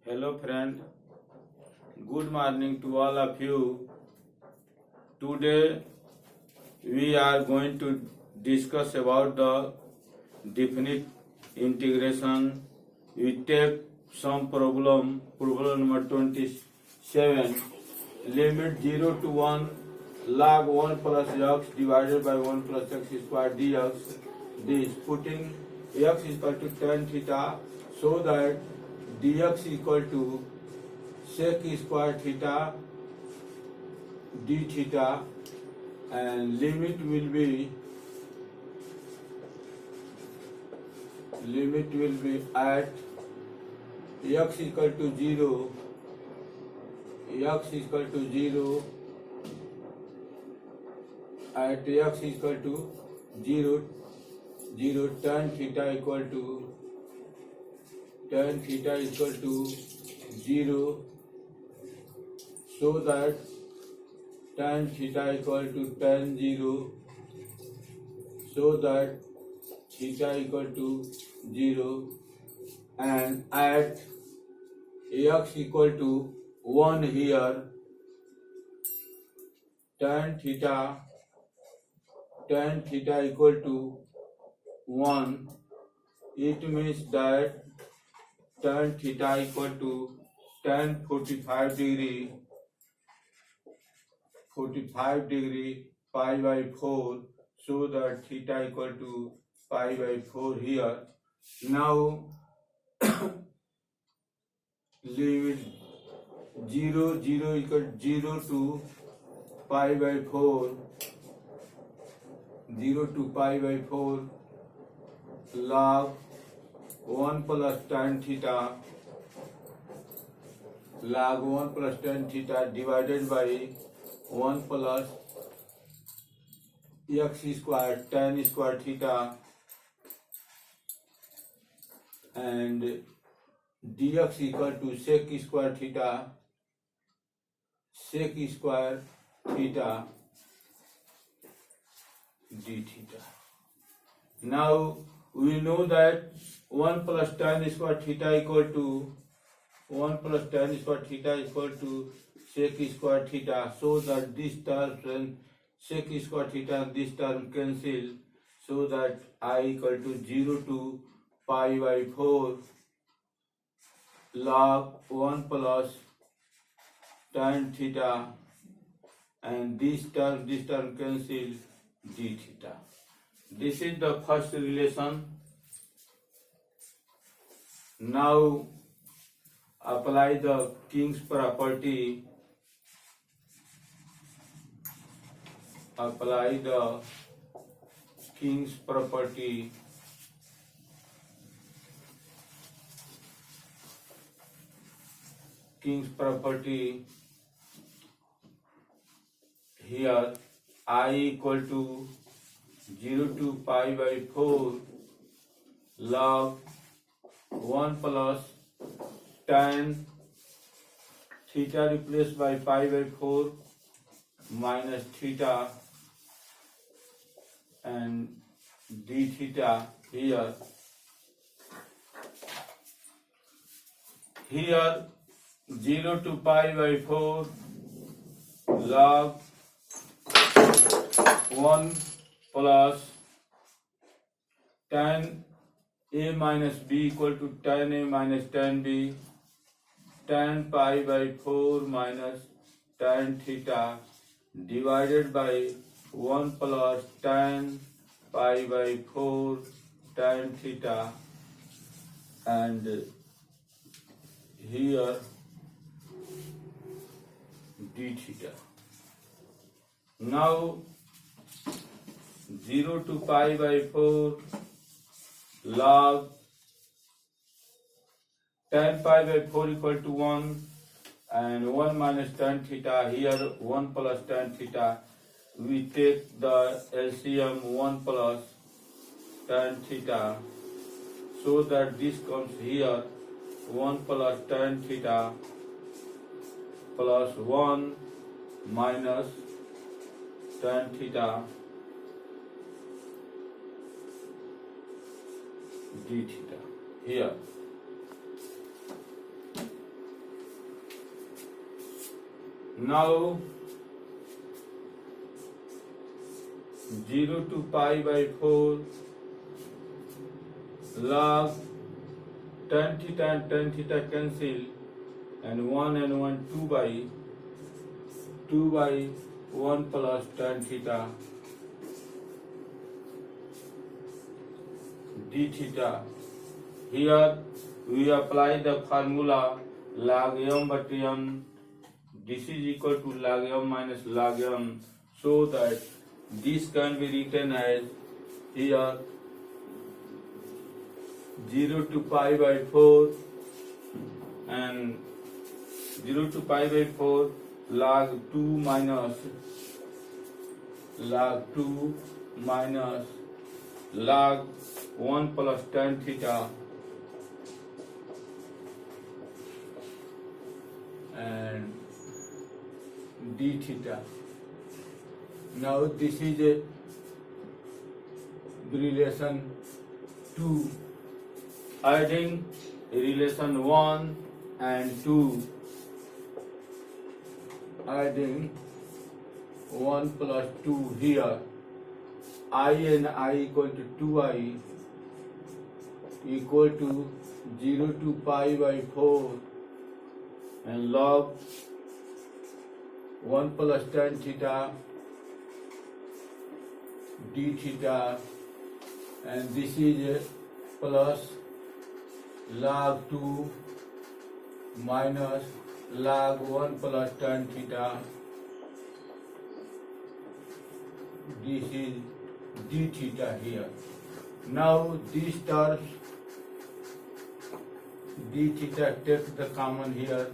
Hello friend, good morning to all of you. Today we are going to discuss about the definite integration. We take some problem number 27, limit 0 to 1 log 1 plus x divided by 1 plus x square dx. This putting x is equal to tan theta so that dx equal to sec square theta d theta, and limit will be at x equal to 0, at x equal to 0, 0 tan theta equal to 0, so that tan theta equal to tan 0, so that theta equal to 0, and at x equal to 1 here, tan theta equal to 1. It means that tan theta equal to tan 45 degree pi by 4, so that theta equal to pi by 4 here. Now limit 0 equal 0 to pi by 4, 0 to pi by 4 log 1 plus tan theta, log 1 plus tan theta divided by 1 plus x square tan square theta, and dx equal to sec square theta d theta. Now we know that 1 plus tan square theta equal to sec square theta, so that this term and sec square theta and this term cancel, so that I equal to 0 to pi by 4 log 1 plus tan theta, and this term cancel d theta. This is the first relation. Now apply the King's property. King's property here, I equal to 0 to pi by 4 log 1 plus tan theta replaced by pi by 4 minus theta, and d theta here. Here 0 to pi by 4 log 1 plus tan a minus b equal to tan a minus tan b, tan pi by 4 minus tan theta divided by 1 plus tan pi by 4 tan theta, and here d theta. Now 0 to pi by 4 log tan pi by 4 equal to 1, and 1 minus tan theta, here 1 plus tan theta. We take the LCM 1 plus tan theta, so that this comes here 1 plus tan theta plus 1 minus tan theta d theta here. Now 0 to pi by 4 log tan theta and tan theta cancel, and 1 and 1 2 by 1 plus tan theta d theta. Here we apply the formula log m by m. This is equal to log m minus log m, so that this can be written as here 0 to pi by 4 and 0 to pi by 4 log 2 minus log 1 plus tan theta and d theta. Now this is a relation 2, adding relation 1 and 2, adding 1 plus 2 here, I and I equal to 2i equal to 0 to pi by 4 and log 1 plus tan theta d theta, and this is plus log 2 minus log 1 plus tan theta. This is d theta here. Now these terms d theta take the common here.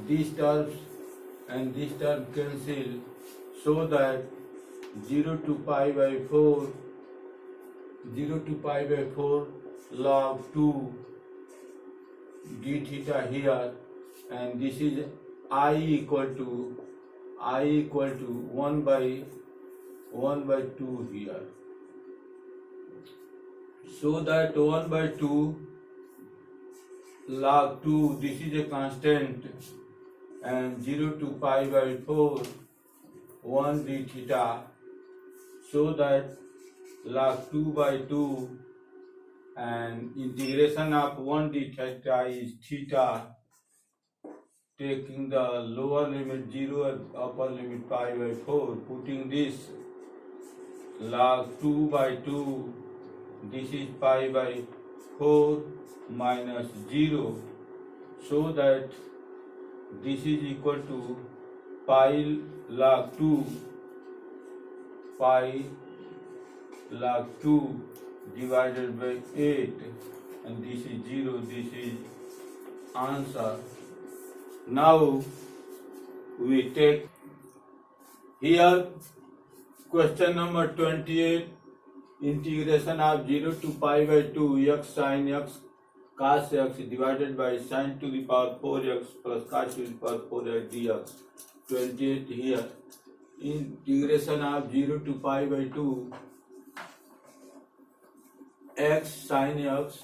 These terms and this term cancel, so that 0 to pi by 4 log 2 d theta here, and this is I equal to 1 by 2 here, so that 1 by 2 log 2, this is a constant, and 0 to pi by 4 1 d theta, so that log 2 by 2 and integration of 1 d theta is theta, taking the lower limit 0 and upper limit pi by 4, putting this log 2 by 2, this is pi by 4 minus 0, so that this is equal to pi log 2 divided by 8, and this is 0, this is answer. Now we take here question number 28, integration of 0 to pi by 2 x sin x cos x divided by sin to the power 4x plus cos to the power 4x dx. 28 here, integration of 0 to pi by 2 x sin x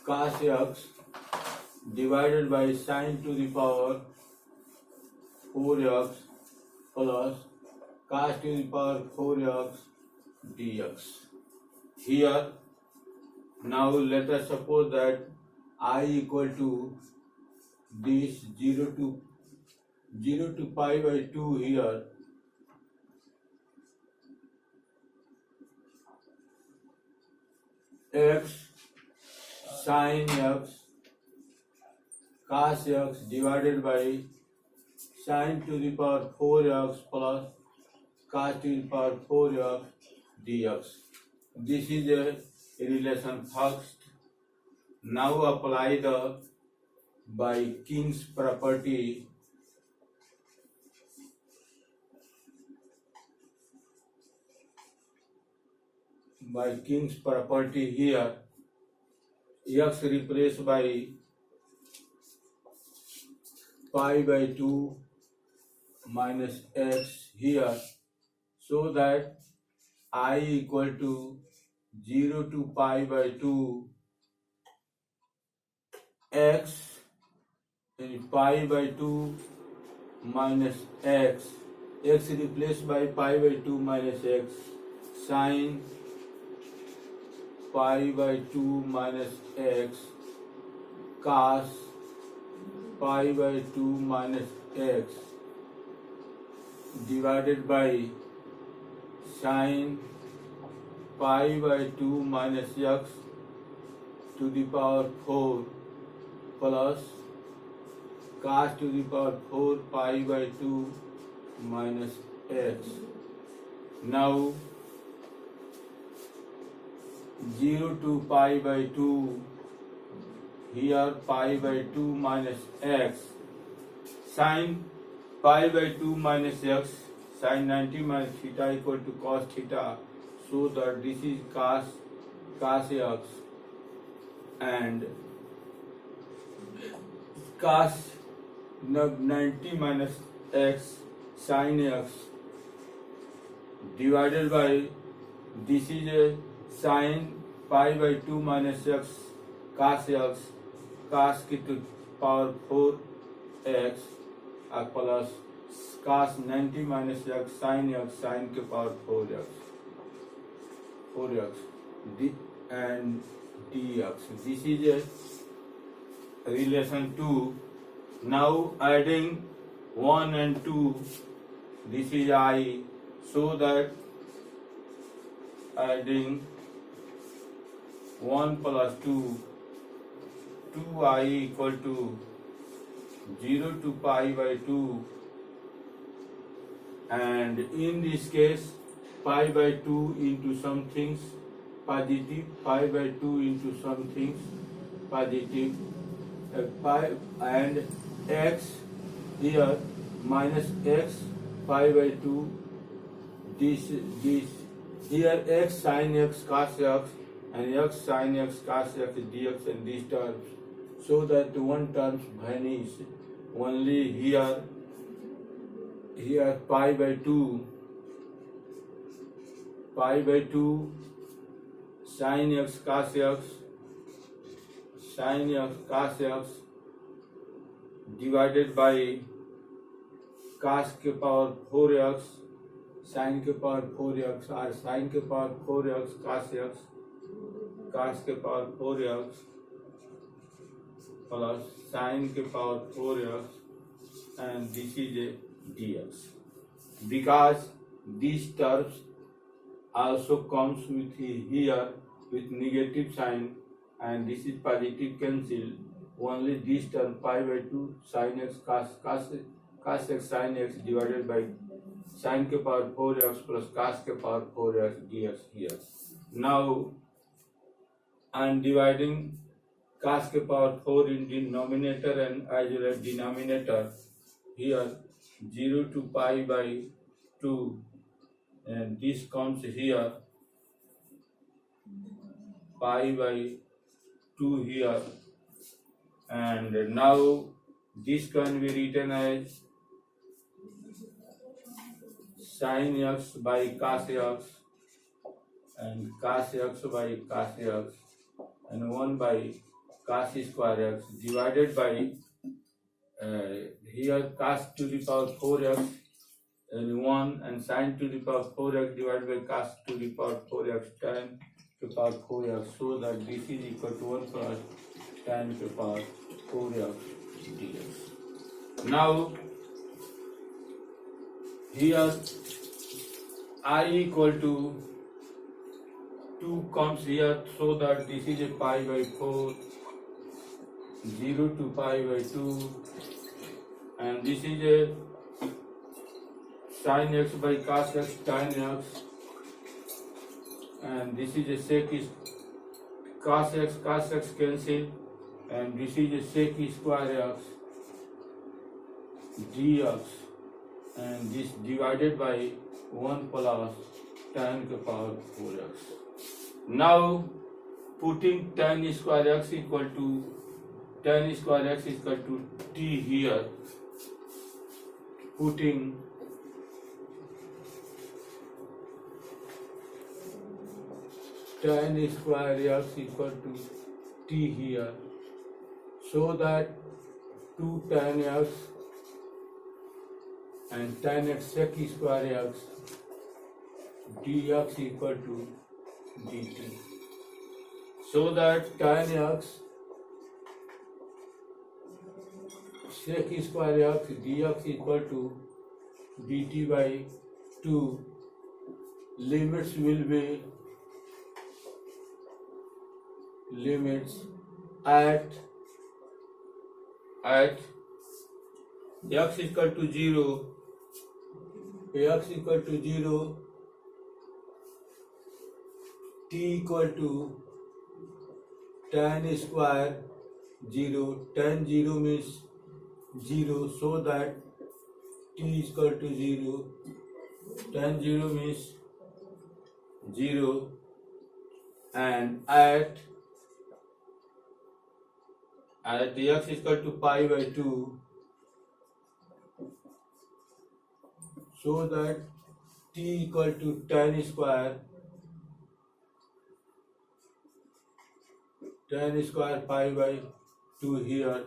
cos x divided by sin to the power 4x plus cos to the power 4x dx. Here now let us suppose that I equal to this 0 to pi by 2 here, x sin x cos x divided by sin to the power 4x plus cos to the power 4x dx. This is a relation first. Now apply the by King's property. By King's property here, x replaced by pi by 2 minus x here, so that I equal to 0 to pi by 2 x pi by 2 minus x, x replaced by pi by 2 minus x, sine pi by 2 minus x, cos pi by 2 minus x, divided by sine pi by 2 minus x to the power 4 plus cos to the power 4 pi by 2 minus x. Now 0 to pi by 2, here pi by 2 minus x, sine pi by 2 minus x, sine 90 minus theta equal to cos theta, so that this is cos x and cos 90 minus x sin x divided by, this is a sin pi by 2 minus x cos x, cos की to power 4 x plus cos 90 minus x sin के power 4x and dx. This is a relation 2. Now adding 1 and 2, this is I, so that adding 1 plus 2, 2I equal to 0 to pi by 2, and in this case pi by 2 into some things positive, pi by 2 into some things positive, pi and x here minus x pi by 2, this here x sin x cos x and x sin x cos x dx and these terms, so that one terms vanish. Only here pi by 2 sin x cos x divided by cos के power 4x sin के power 4x और sin के power 4x cos के power 4x plus sin के power 4x, and this is a dx. Because these terms also comes with here with negative sign and this is positive cancel, only this term pi by 2 sin x cos x sin x divided by sin के power 4x plus cos के power 4x dx here. Now I am dividing cos के power 4 in denominator and as well as denominator. Here 0 to pi by 2 and this comes here pi by 2 here, and now this can be written as sin x by cos x and cos x by cos x and 1 by cos square x divided by here cos to the power 4x and 1 and sin to the power 4x divided by cos to the power 4x tan to the power 4x, so that this is equal to 1 plus tan to the power 4x dx. Now here I equal to 2 comes here, so that this is a pi by 4, 0 to pi by 2, and this is a sin x by cos x tan x, and this is a sec is cos x cancel, and this is a sec square x dx, and this divided by 1 plus tan के power 4x. Now putting tan square x equal to t here, putting tan square x equal to t here, so that 2 tan x and tan x sec square x dx equal to dt. So that tan x sec square x dx equal to dt by 2. Limits will be at x equal to 0, x equal to 0, t equal to tan square 0, tan 0 means 0, so that t is equal to 0, tan 0 means 0, and at x is equal to pi by 2, so that t equal to tan square pi by 2 here,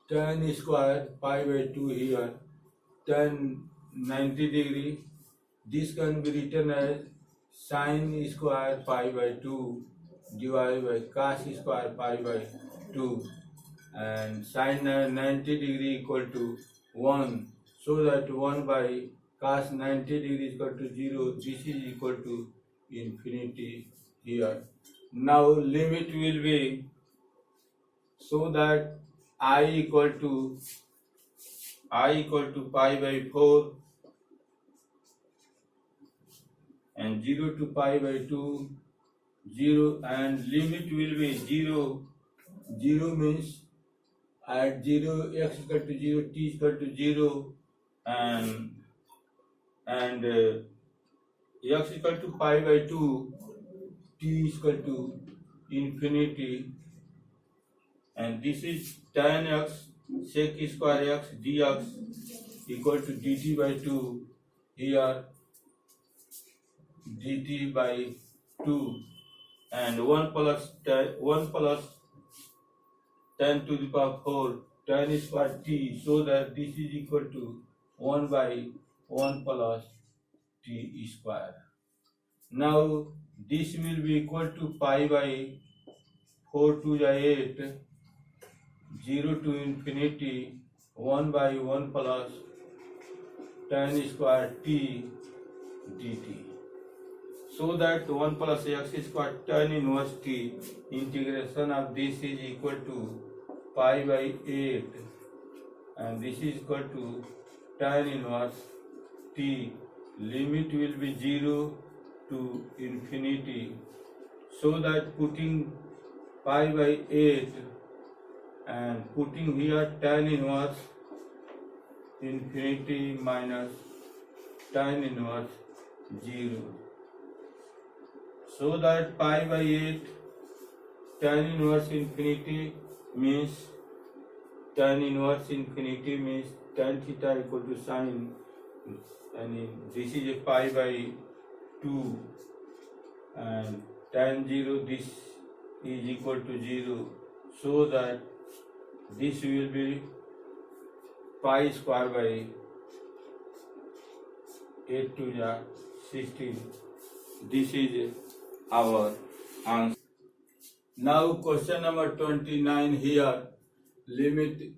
tan square pi by 2 here, tan 90 degree. This can be written as sin square pi by 2 divided by cos square pi by 2, and sin 90 degree equal to 1, so that 1 by cos 90 degree is equal to 0. This is equal to infinity here. Now limit will be so that I equal to pi by 4 and 0 to pi by 2, 0, and limit will be 0. 0 means at 0 x equal to 0, t is equal to 0, and x equal to pi by 2, t is equal to infinity, and this is tan x sec square x dx equal to dt by 2 here, dt by 2, and 1 plus tan to the power 4 tan square t, so that this is equal to 1 by 1 plus t square. Now this will be equal to pi by 4 to the 8, 0 to infinity 1 by 1 plus tan square t dt, so that 1 plus x square tan inverse t integration of this is equal to pi by 8, and this is equal to tan inverse t. Limit will be 0 to infinity, so that putting pi by 8 and putting here tan inverse infinity minus tan inverse 0, so that pi by 8 tan inverse infinity means tan theta equal to sin, and this is a pi by 2, and tan 0 this is equal to 0, so that this will be pi square by 8 to the 16. This is our answer. Now question number 29 here. Limit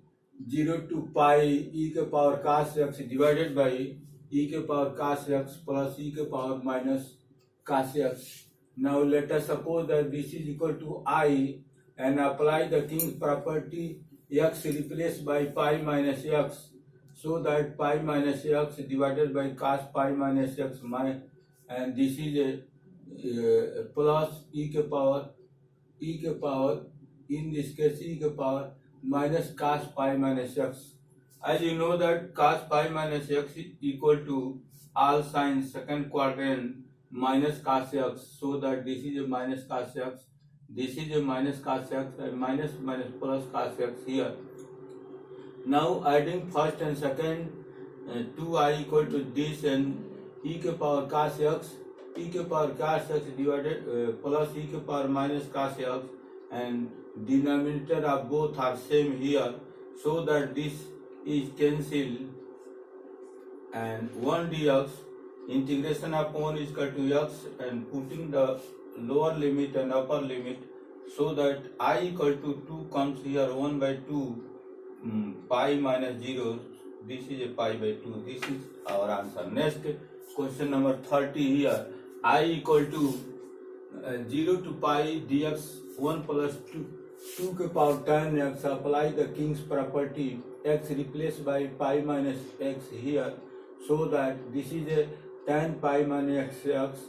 0 to pi e के power cos x divided by e के power cos x plus e के power minus cos x. Now let us suppose that this is equal to I and apply the King's property, x replaced by pi minus x, so that pi minus x divided by cos pi minus x, and this is a plus e के power, in this case e के power minus cos pi minus x. As you know that cos pi minus x is equal to all sin second quadrant minus cos x, so that this is a minus cos x, this is a minus cos x, and minus plus cos x here. Now adding first and second 2i equal to this, and e के power cos x, e के power cos x divided plus e के power minus cos x, and denominator of both are same here, so that this is cancelled, and 1 dx integration of 1 is equal to x, and putting the lower limit and upper limit, so that I equal to 2 comes here 1 by 2 pi minus 0. This is a pi by 2. This is our answer. Next question number 30 here. I equal to 0 to pi dx 1 plus 2 के power tan x. Apply the King's property. X replaced by pi minus x here, so that this is a tan pi minus x.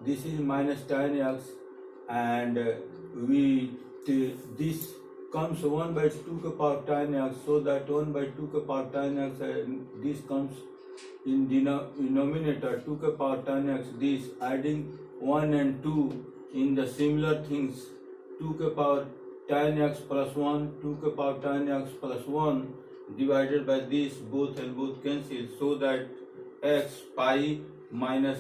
This is minus tan x, and this comes 1 by 2 के power tan x, so that 1 by 2 के power tan x, and this comes in denominator 2 के power tan x. This adding 1 and 2 in the similar things, 2 के power tan x plus 1, 2 के power tan x plus 1 divided by this, both and both cancel, so that x pi minus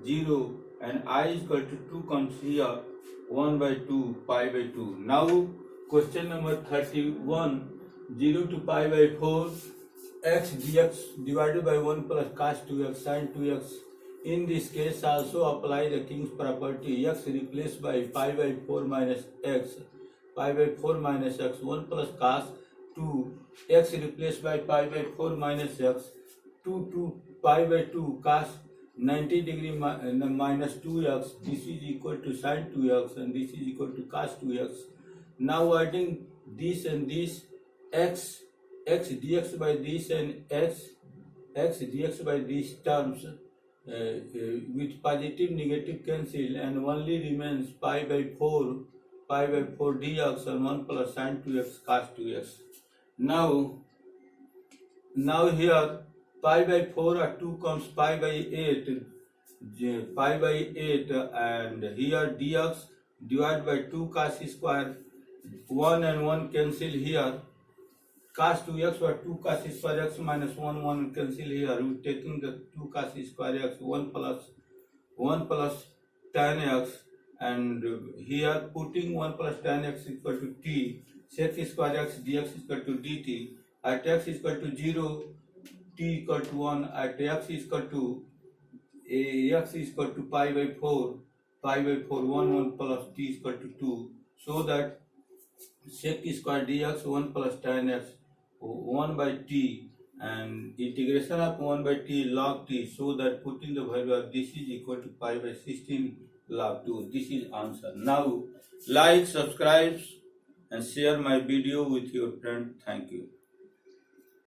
0 and I is equal to 2 comes here 1 by 2 pi by 2. Now question number 31, 0 to pi by 4 x dx divided by 1 plus cos 2x sin 2x. In this case also apply the King's property. X replaced by pi by 4 minus x, pi by 4 minus x, 1 plus cos 2, x replaced by pi by 4 minus x, 2 pi by 2 cos 90 degree minus 2x. This is equal to sin 2x, and this is equal to cos 2x. Now adding this and this, x dx by this and x dx by these terms with positive negative cancel, and only remains pi by 4 dx and 1 plus sin 2x cos 2x. Now here pi by 4 or 2 comes pi by 8, and here dx divided by 2 cos square, 1 and 1 cancel here, cos 2x or 2 cos square x minus 1 cancel here. We taking the 2 cos square x, 1 plus tan x, and here putting 1 plus tan x equal to t, sec square x dx is equal to dt. At x is equal to 0, t equal to 1. At x is equal to pi by 4, 1 plus t is equal to 2, so that sec square dx 1 plus tan x 1 by t, and integration of 1 by t log t, so that putting the value of this is equal to pi by 16 log 2. This is answer. Now like, subscribe and share my video with your friend. Thank you.